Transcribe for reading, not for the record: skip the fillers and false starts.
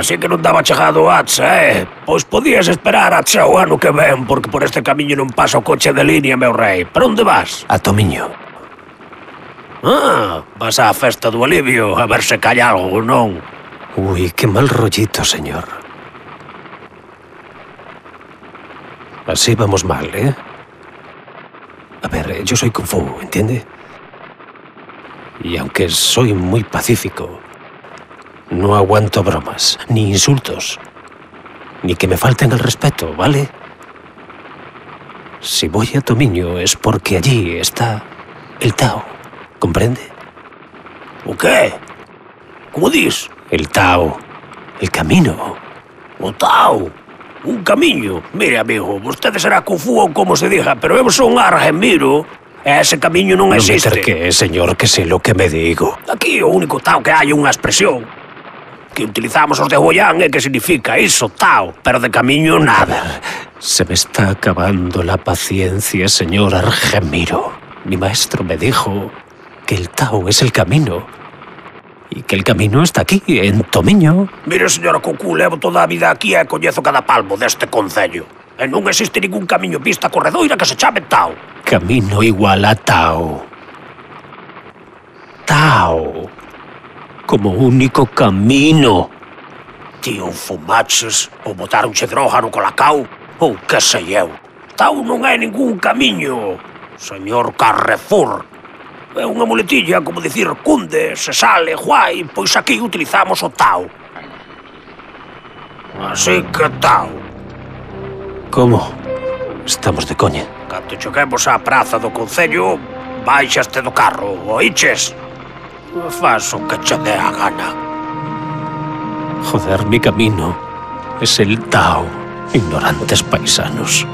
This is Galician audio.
Así que non daba chegado a Atsa, Pois podías esperar ata o ano que ven, porque por este camiño non pasa o coche de línea, meu rei. Para onde vas? A Tomiño. Vas á festa do alivio, a ver se calla algo, non? Uy, qué mal rollito, señor. Así vamos mal, ¿eh? A ver, yo soy Kung Fu, ¿entiende? Y aunque soy muy pacífico, no aguanto bromas, ni insultos, ni que me falten el respeto, ¿vale? Si voy a Tomiño es porque allí está el Tao, ¿comprende? O qué? Como dis? El Tao, el camino. O Tao, un camiño. Mire, amigo, vostede será Kung Fu ou como se diga, pero eu son Argemiro e ese camiño non existe. No me terque, señor, que sé lo que me digo. Aquí o único Tao que hai é unha expresión que utilizamos os de Goián e que significa iso, Tao, pero de camiño nada. Se me está acabando la paciencia, señor Argemiro. Mi maestro me dijo que el Tao es el camino y que el camino está aquí, en Tomiño. Mire, señora Cucú, levo toda a vida aquí e coñezo cada palmo deste concello. E non existe ningún camiño pista corredoira que se chame Tao. Camino igual a Tao. Tao. Como único camino. Tío, fumaches ou botaronche droga no colacao ou que sei eu. Tao non é ningún camiño, señor Carrefour. É unha muletilla como dicir cunde, se sale, guai, pois aquí utilizamos o Tao. Así que Tao. ¿Cómo? Estamos de coña. Cando cheguemos á praza do concello, baixaste do carro, oíches? Faz o que che dé a gana. Joder, mi camino es el Tao, ignorantes paisanos.